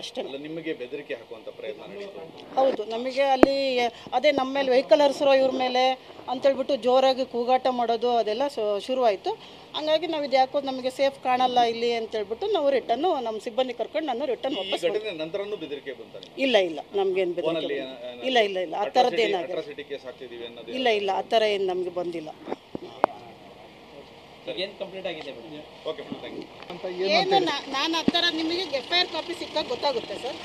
ಅಷ್ಟೇ. ನಿಮಗೆ ಬೆದರಿಕೆ ಹಾಕುವಂತ ಪ್ರಯತ್ನ ನಡೆಯಿತು? ಹೌದು, ನಮಗೆ ಅಲ್ಲಿ ಅದೇ ನಮ್ಮ ಮೇಲೆ ವೆಹಿಕಲ್ ಹರಿಸಿರೋ ಇವ್ರ ಮೇಲೆ ಅಂತೇಳ್ಬಿಟ್ಟು ಜೋರಾಗಿ ಕೂಗಾಟ ಮಾಡೋದು ಅದೆಲ್ಲ ಶುರುವಾಯಿತು. ಹಂಗಾಗಿ ನಾವು ಇದು ಯಾಕೋ ನಮಗೆ ಸೇಫ್ ಕಾಣಲ್ಲ ಇಲ್ಲಿ ಅಂತೇಳ್ಬಿಟ್ಟು ನಾವು ರಿಟರ್ನು ನಮ್ಮ ಸಿಬ್ಬಂದಿ ಕರ್ಕೊಂಡು ನಾನು ರಿಟರ್ನ್ ವಾಪಸ್. ನಂತರನೂ ಬೆದರಿಕೆ ಬಂತ? ಇಲ್ಲ ಇಲ್ಲ, ನಮಗೇನು ಬೆದರಿಕೆ ಇಲ್ಲ ಇಲ್ಲ ಇಲ್ಲ ಆ ಥರದ್ದು ಏನಾಗಿಲ್ಲ. ಇಲ್ಲ ಇಲ್ಲ ಆ ಥರ ಏನು ನಮಗೆ ಬಂದಿಲ್ಲ. ಏನು ನಾನು ಆ ಥರ ನಿಮಗೆ FIR ಕಾಪಿ ಸಿಕ್ಕಾಗ ಗೊತ್ತಾಗುತ್ತೆ ಸರ್,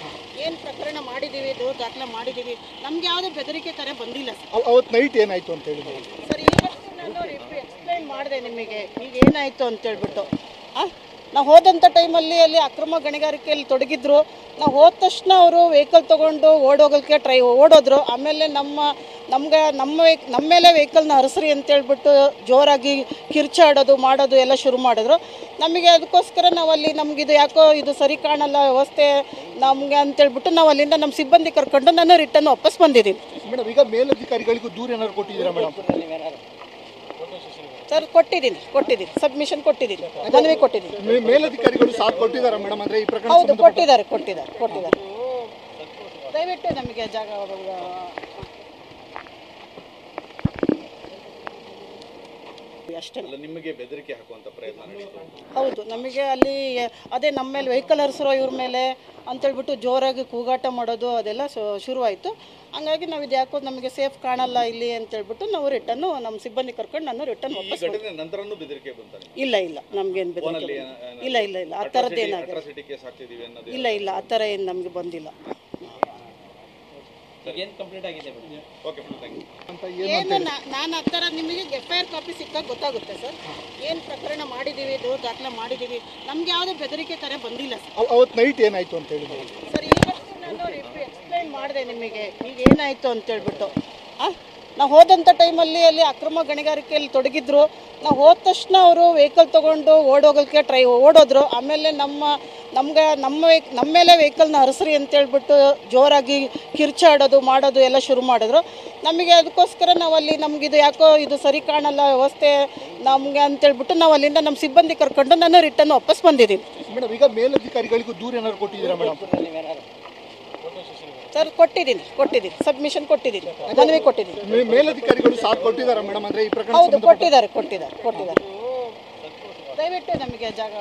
ಏನು ಪ್ರಕರಣ ಮಾಡಿದ್ದೀವಿ, ಇದು ದಾಖಲೆ ಮಾಡಿದ್ದೀವಿ. ನಮ್ಗೆ ಯಾವುದೇ ಬೆದರಿಕೆ ಥರ ಬಂದಿಲ್ಲ ಸರ್. ಅವತ್ತು ನೈಟ್ ಏನಾಯ್ತು ಅಂತ ಹೇಳಿ ಸರ್ ಇವತ್ತು ನಾನು ಎಕ್ಸ್ಪ್ಲೈನ್ ಮಾಡಿದೆ ನಿಮಗೆ ಈಗ ಏನಾಯಿತು ಅಂತೇಳ್ಬಿಟ್ಟು. ನಾವು ಹೋದಂಥ ಟೈಮಲ್ಲಿ ಅಲ್ಲಿ ಅಕ್ರಮ ಗಣಿಗಾರಿಕೆಯಲ್ಲಿ ತೊಡಗಿದ್ರು. ನಾವು ಹೋದ ತಕ್ಷಣ ಅವರು ವೆಹಿಕಲ್ ತೊಗೊಂಡು ಓಡೋಗೋಕ್ಕೆ ಓಡೋದ್ರು. ಆಮೇಲೆ ನಮ್ಮ ಮೇಲೆ ವೆಹಿಕಲ್ನ ಹರಿಸ್ರಿ ಅಂತೇಳ್ಬಿಟ್ಟು ಜೋರಾಗಿ ಕಿರ್ಚಾಡೋದು ಮಾಡೋದು ಎಲ್ಲ ಶುರು ಮಾಡಿದ್ರು. ನಮಗೆ ಅದಕ್ಕೋಸ್ಕರ ನಾವು ಅಲ್ಲಿ ನಮಗಿದು ಯಾಕೋ ಇದು ಸರಿ ಕಾಣಲ್ಲ ವ್ಯವಸ್ಥೆ ನಮಗೆ ಅಂತೇಳ್ಬಿಟ್ಟು ನಾವು ಅಲ್ಲಿಂದ ನಮ್ಮ ಸಿಬ್ಬಂದಿ ಕರ್ಕೊಂಡು ನಾನು ರಿಟರ್ನ್ ವಾಪಸ್ ಬಂದಿದ್ದೀನಿ. ಮೇಡಮ್, ಈಗ ಮೇಲಧಿಕಾರಿಗಳಿಗೂ ದೂರ ಏನಾದ್ರು ಕೊಟ್ಟಿದ್ದೀರಾ ಮೇಡಮ್? ಸರ್ ಕೊಟ್ಟಿದ್ದೀನಿ ಸಬ್ಮಿಷನ್ ಕೊಟ್ಟಿದ್ದೀನಿ, ಮನವಿ ಕೊಟ್ಟಿದ್ದೀನಿ. ಮೇಲಧಿಕಾರಿಗಳು ಸಾಥ್ ಕೊಟ್ಟಿದ್ದಾರೆ ಮೇಡಮ್? ಅಂದರೆ ಈ ಪ್ರಕರಣ ಹೌದು ಕೊಟ್ಟಿದ್ದಾರೆ. ದಯವಿಟ್ಟು ನಮಗೆ ಜಾಗ ಅಷ್ಟೇ. ನಿಮಗೆ ಬೆದರಿಕೆ ಹಾಕುವಂತ ಪ್ರಯತ್ನ ನಡೆಯಿತು? ಹೌದು, ನಮಗೆ ಅಲ್ಲಿ ಅದೇ ನಮ್ಮ ಮೇಲೆ ವೆಹಿಕಲ್ ಹರಿಸಿರೋ ಇವ್ರ ಮೇಲೆ ಅಂತೇಳ್ಬಿಟ್ಟು ಜೋರಾಗಿ ಕೂಗಾಟ ಮಾಡೋದು ಅದೆಲ್ಲ ಶುರುವಾಯಿತು. ಹಂಗಾಗಿ ನಾವು ಇದು ಯಾಕೋ ನಮಗೆ ಸೇಫ್ ಕಾಣಲ್ಲ ಇಲ್ಲಿ ಅಂತೇಳ್ಬಿಟ್ಟು ನಾವು ರಿಟರ್ನು ನಮ್ಮ ಸಿಬ್ಬಂದಿ ಕರ್ಕೊಂಡು ನಾನು ರಿಟರ್ನ್ ವಾಪಸ್. ನಂತರನೂ ಬೆದರಿಕೆ ಬಂತ? ಇಲ್ಲ ಇಲ್ಲ ನಮಗೇನು ಬೆದರಿಕೆ ಇಲ್ಲ ಇಲ್ಲ ಇಲ್ಲ ಆ ಥರದ್ದು ಏನಾಗಿಲ್ಲ. ಇಲ್ಲ ಇಲ್ಲ ಆ ಥರ ಏನು ನಮಗೆ ಬಂದಿಲ್ಲ. ಏನು ನಾನು ಆ ಥರ ನಿಮಗೆ FIR ಕಾಪಿ ಸಿಕ್ಕಾಗ ಗೊತ್ತಾಗುತ್ತೆ ಸರ್, ಏನು ಪ್ರಕರಣ ಮಾಡಿದ್ದೀವಿ, ಇದು ದಾಖಲೆ ಮಾಡಿದ್ದೀವಿ. ನಮ್ಗೆ ಯಾವುದೇ ಬೆದರಿಕೆ ಥರ ಬಂದಿಲ್ಲ ಸರ್. ಅವತ್ತು ನೈಟ್ ಏನಾಯ್ತು ಅಂತ ಹೇಳಿ ಸರ್ ಇವತ್ತು ನಾನು ಎಕ್ಸ್ಪ್ಲೈನ್ ಮಾಡಿದೆ ನಿಮಗೆ ಈಗ ಏನಾಯಿತು ಅಂತೇಳ್ಬಿಟ್ಟು. ನಾವು ಹೋದಂಥ ಟೈಮಲ್ಲಿ ಅಲ್ಲಿ ಅಕ್ರಮ ಗಣಿಗಾರಿಕೆಯಲ್ಲಿ ತೊಡಗಿದ್ರು. ನಾವು ಹೋದ ತಕ್ಷಣ ಅವರು ವೆಹಿಕಲ್ ತೊಗೊಂಡು ಓಡೋಗೋಕ್ಕೆ ಓಡೋದ್ರು. ಆಮೇಲೆ ನಮ್ಮ ಮೇಲೆ ವೆಹಿಕಲ್ನ ಹರಿಸ್ರಿ ಅಂತೇಳ್ಬಿಟ್ಟು ಜೋರಾಗಿ ಕಿರ್ಚಾಡೋದು ಮಾಡೋದು ಎಲ್ಲ ಶುರು ಮಾಡಿದ್ರು. ನಮಗೆ ಅದಕ್ಕೋಸ್ಕರ ನಾವು ಅಲ್ಲಿ ನಮಗಿದು ಯಾಕೋ ಇದು ಸರಿ ಕಾಣಲ್ಲ ವ್ಯವಸ್ಥೆ ನಮಗೆ ಅಂತೇಳ್ಬಿಟ್ಟು ನಾವು ಅಲ್ಲಿಂದ ನಮ್ಮ ಸಿಬ್ಬಂದಿ ಕರ್ಕೊಂಡು ನಾನು ರಿಟರ್ನ್ ವಾಪಸ್ ಬಂದಿದ್ದೀನಿ. ಮೇಡಮ್, ಈಗ ಮೇಲಧಿಕಾರಿಗಳಿಗೂ ದೂರ ಏನಾದ್ರು ಕೊಟ್ಟಿದ್ದೀರಾ ಮೇಡಮ್? ಸರ್ ಕೊಟ್ಟಿದ್ದೀನಿ ಸಬ್ಮಿಷನ್ ಕೊಟ್ಟಿದ್ದೀನಿ, ಮನವಿ ಕೊಟ್ಟಿದ್ದೀನಿ. ಮೇಲಧಿಕಾರಿಗಳು ಸಾಥ್ ಕೊಟ್ಟಿದ್ದಾರೆ ಮೇಡಮ್? ಅಂದರೆ ಈ ಪ್ರಕರಣ ಹೌದು ಕೊಟ್ಟಿದ್ದಾರೆ. ದಯವಿಟ್ಟು ನಮಗೆ ಜಾಗ